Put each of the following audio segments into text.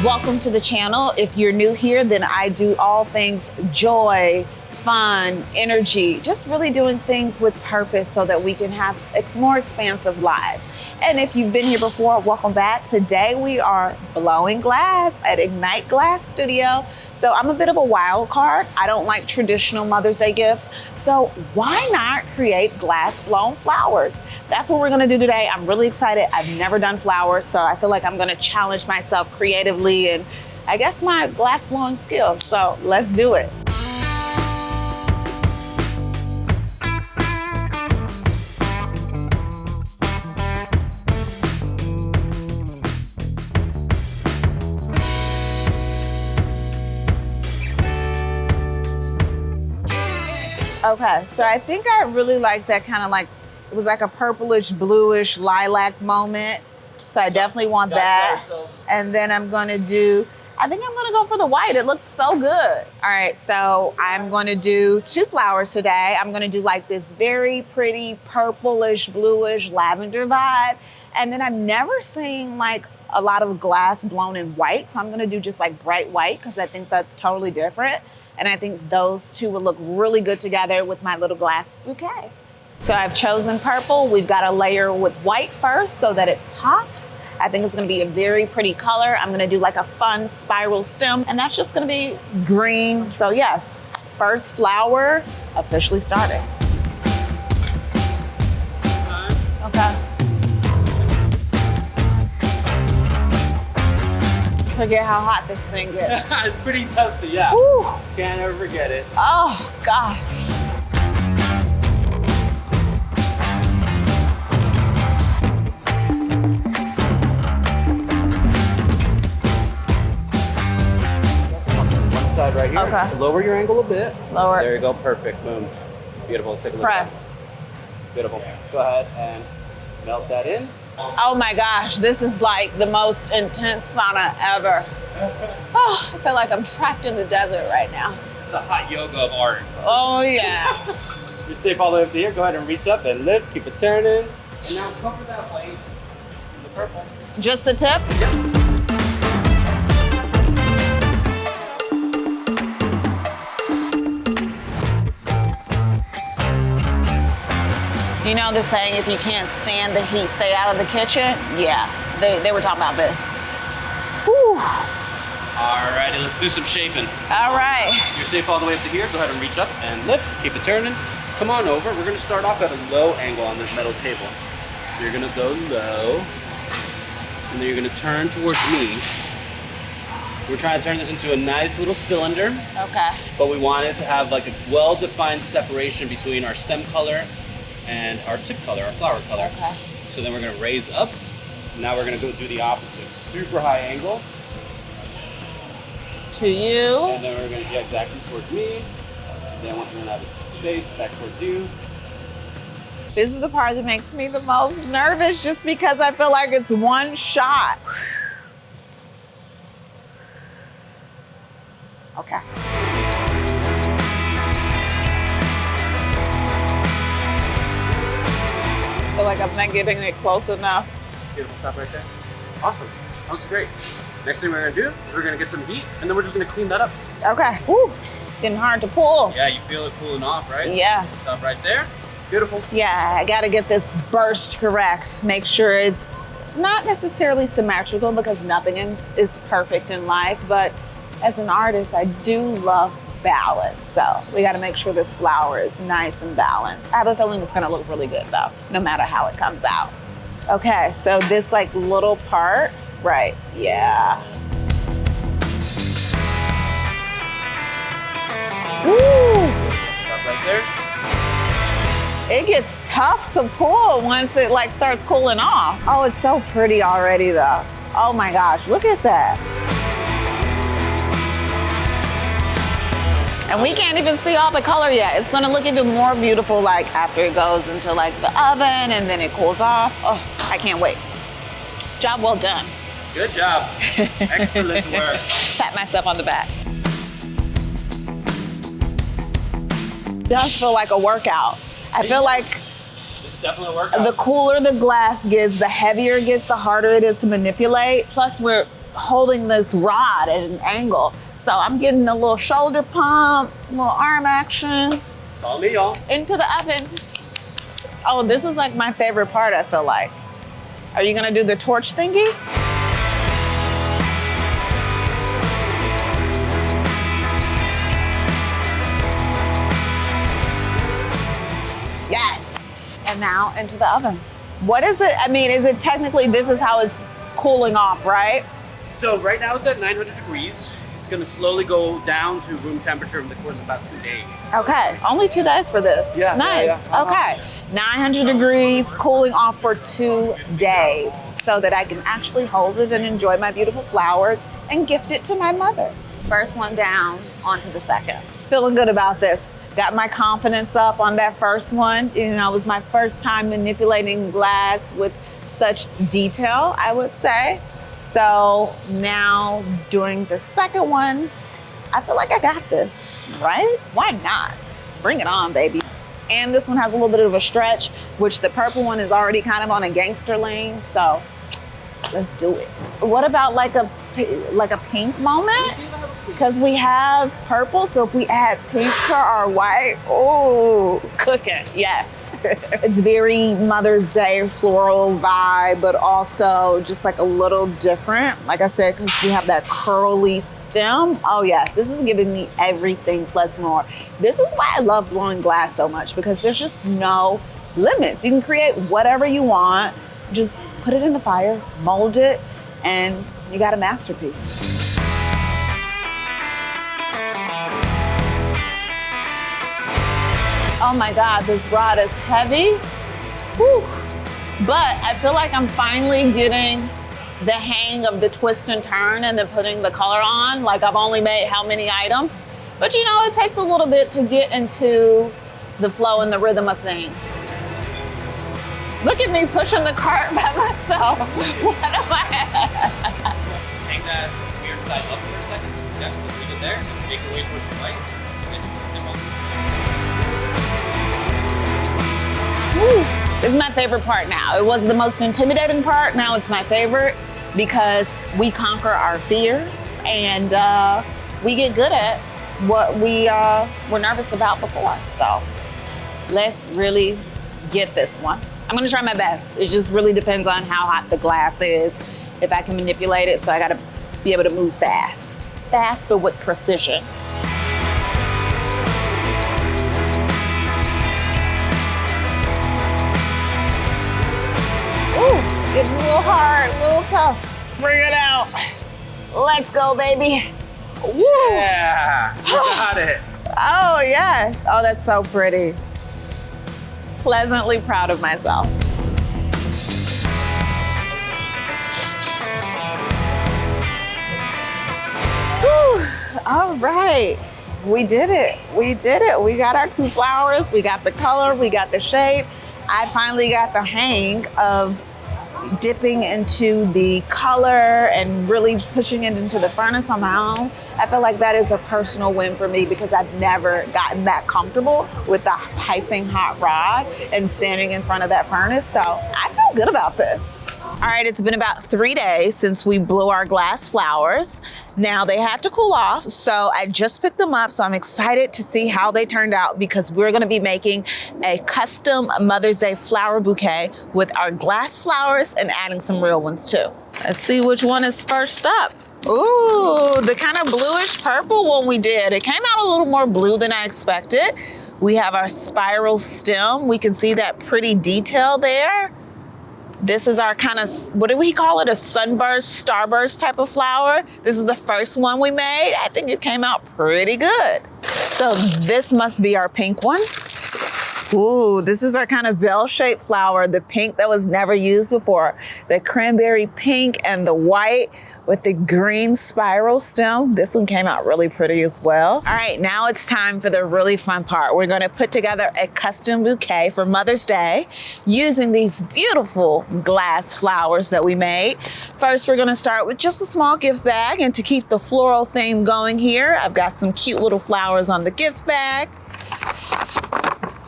Welcome to the channel. If you're new here, then I do all things joy, fun, energy, just really doing things with purpose so that we can have more expansive lives. And if you've been here before, welcome back. Today we are blowing glass at Ignite Glass Studio. So I'm a bit of a wild card. I don't like traditional Mother's Day gifts. So why not create glass blown flowers? That's what we're gonna do today. I'm really excited. I've never done flowers, so I feel like I'm gonna challenge myself creatively and I guess my glass blowing skills. So let's do it. Okay, so I think I really like that kind of like, it was like a purplish, bluish, lilac moment. So I definitely want that. And then I'm gonna do, I think I'm gonna go for the white. It looks so good. All right, so I'm gonna do 2 flowers today. I'm gonna do like this very pretty purplish, bluish, lavender vibe. And then I've never seen like a lot of glass blown in white. So I'm gonna do just like bright white because I think that's totally different. And I think those 2 would look really good together with my little glass bouquet. So I've chosen purple. We've got to layer with white first so that it pops. I think it's gonna be a very pretty color. I'm gonna do like a fun spiral stem, and that's just gonna be green. So yes, first flower officially started. Okay. Forget how hot this thing gets. It's pretty toasty, yeah. Woo. Can't ever forget it. Oh, gosh. One side right here. Okay. Lower your angle a bit. Lower. There you go, perfect, boom. Beautiful, let's take a look. Press. Beautiful. Let's go ahead and melt that in. Oh my gosh, this is like the most intense sauna ever. Oh, I feel like I'm trapped in the desert right now. It's the hot yoga of art. Oh yeah. You're safe all the way up to here. Go ahead and reach up and lift, keep it turning. And now cover that white in the purple. Just the tip? Yep. You know the saying, if you can't stand the heat, stay out of the kitchen? Yeah, they were talking about this. Whew. Alrighty, let's do some shaping. All right. You're safe all the way up to here. Go ahead and reach up and lift, keep it turning. Come on over. We're gonna start off at a low angle on this metal table. So you're gonna go low, and then you're gonna turn towards me. We're trying to turn this into a nice little cylinder. Okay. But we want it to have like a well-defined separation between our stem color and our tip color, our flower color. Okay. So then we're gonna raise up. Now we're gonna go do the opposite. Super high angle. To you. And then we're gonna get exactly towards me. Then once we're gonna have a space back towards you. This is the part that makes me the most nervous just because I feel like it's one shot. Okay. I feel like I'm not getting it close enough. Beautiful, stop right there. Awesome, looks great. Next thing we're gonna do is we're gonna get some heat and then we're just gonna clean that up. Okay, woo, it's getting hard to pull. Yeah, you feel it cooling off, right? Yeah. Stop right there, beautiful. Yeah, I gotta get this burst correct. Make sure it's not necessarily symmetrical because nothing is perfect in life, but as an artist, I do love balance. So we gotta make sure this flower is nice and balanced. I have a feeling it's gonna look really good though, no matter how it comes out. Okay, so this like little part, right, yeah. Woo! Stop right there. It gets tough to pull once it like starts cooling off. Oh, it's so pretty already though. Oh my gosh, look at that. And we can't even see all the color yet. It's gonna look even more beautiful like after it goes into like the oven and then it cools off. Oh, I can't wait. Job well done. Good job. Excellent work. Pat myself on the back. Does feel like a workout. I feel like This is definitely a workout. the cooler the glass gets, the heavier it gets, the harder it is to manipulate. Plus we're holding this rod at an angle. So I'm getting a little shoulder pump, a little arm action. Follow me, y'all. Into the oven. Oh, this is like my favorite part, I feel like. Are you gonna do the torch thingy? Yes. And now into the oven. What is it? I mean, is it technically, this is how it's cooling off, right? So right now it's at 900 degrees. It's gonna slowly go down to room temperature in the course of about 2 days. Okay, only 2 days for this. Yeah. Nice, Yeah. okay. 900 degrees, cooling off for 2 days so that I can actually hold it and enjoy my beautiful flowers and gift it to my mother. First one down, onto the second. Feeling good about this. Got my confidence up on that first one. You know, it was my first time manipulating glass with such detail, I would say. So now doing the second one, I feel like I got this, right? Why not? Bring it on, baby. And this one has a little bit of a stretch, which the purple one is already kind of on a gangster lane. So let's do it. What about like a pink moment? Because we have purple, so if we add pink to our white, oh, cooking, yes. It's very Mother's Day floral vibe, but also just like a little different. Like I said, because we have that curly stem. Oh yes, this is giving me everything plus more. This is why I love blowing glass so much, because there's just no limits. You can create whatever you want, just put it in the fire, mold it, and you got a masterpiece. Oh my God, this rod is heavy. Whew. But I feel like I'm finally getting the hang of the twist and turn and then putting the color on. Like I've only made how many items? But you know, it takes a little bit to get into the flow and the rhythm of things. Look at me pushing the cart by myself. What am I? Hang that weird side up for a second. Yeah, just leave it there and make your way towards the light. And then you can zip on. Woo. This is my favorite part now. It was the most intimidating part. Now it's my favorite because we conquer our fears and we get good at what we were nervous about before. So let's really get this one. I'm gonna try my best. It just really depends on how hot the glass is, if I can manipulate it. So I gotta be able to move fast. Fast, but with precision. Getting a little hard, a little tough. Bring it out. Let's go, baby. Woo. Yeah, you got it. Oh, yes. Oh, that's so pretty. Pleasantly proud of myself. Woo. All right. We did it. We did it. We got our 2 flowers. We got the color. We got the shape. I finally got the hang of dipping into the color and really pushing it into the furnace on my own. I feel like that is a personal win for me because I've never gotten that comfortable with the piping hot rod and standing in front of that furnace. So I feel good about this. All right, it's been about 3 days since we blew our glass flowers. Now they have to cool off, so I just picked them up, so I'm excited to see how they turned out because we're gonna be making a custom Mother's Day flower bouquet with our glass flowers and adding some real ones too. Let's see which one is first up. Ooh, the kind of bluish purple one we did. It came out a little more blue than I expected. We have our spiral stem. We can see that pretty detail there. This is our kind of, what do we call it? A sunburst, starburst type of flower. This is the first one we made. I think it came out pretty good. So this must be our pink one. Ooh, this is our kind of bell-shaped flower, the pink that was never used before. The cranberry pink and the white with the green spiral stem. This one came out really pretty as well. All right, now it's time for the really fun part. We're gonna put together a custom bouquet for Mother's Day using these beautiful glass flowers that we made. First, we're gonna start with just a small gift bag, and to keep the floral theme going here, I've got some cute little flowers on the gift bag.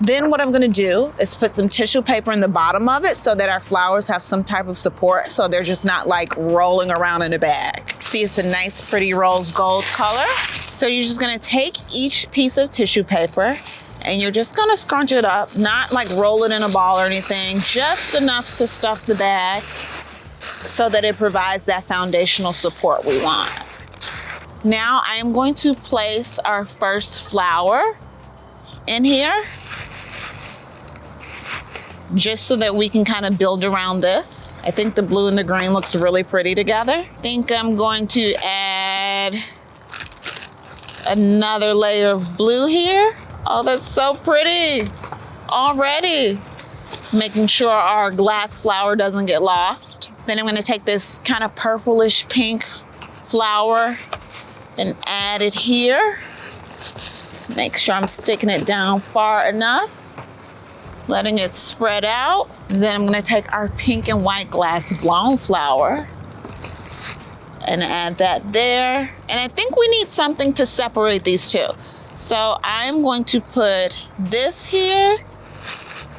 Then what I'm gonna do is put some tissue paper in the bottom of it so that our flowers have some type of support so they're just not like rolling around in a bag. see it's a nice, pretty rose gold color. So you're just gonna take each piece of tissue paper and you're just gonna scrunch it up, not like roll it in a ball or anything, just enough to stuff the bag so that it provides that foundational support we want. Now I am going to place our first flower in here, just so that we can kind of build around this. I think the blue and the green looks really pretty together. I think I'm going to add another layer of blue here. Oh, that's so pretty already. Making sure our glass flower doesn't get lost. Then I'm gonna take this kind of purplish pink flower and add it here. Just make sure I'm sticking it down far enough, letting it spread out. And then I'm gonna take our pink and white glass blown flower and add that there. And I think we need something to separate these two. So I'm going to put this here,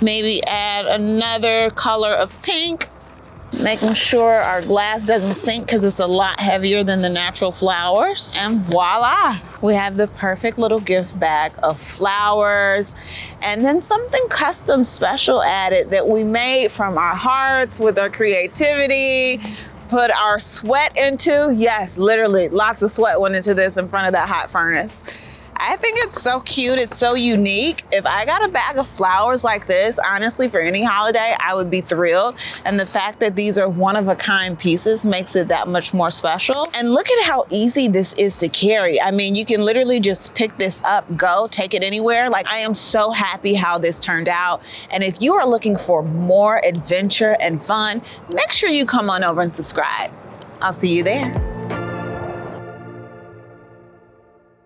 maybe add another color of pink, making sure our glass doesn't sink because it's a lot heavier than the natural flowers. And voila, we have the perfect little gift bag of flowers and then something custom special added that we made from our hearts with our creativity, put our sweat into. Yes, literally lots of sweat went into this in front of that hot furnace. I think it's so cute, it's so unique. If I got a bag of flowers like this, honestly, for any holiday, I would be thrilled. And the fact that these are one-of-a-kind pieces makes it that much more special. And look at how easy this is to carry. I mean, you can literally just pick this up, go, take it anywhere. Like, I am so happy how this turned out. And if you are looking for more adventure and fun, make sure you come on over and subscribe. I'll see you there.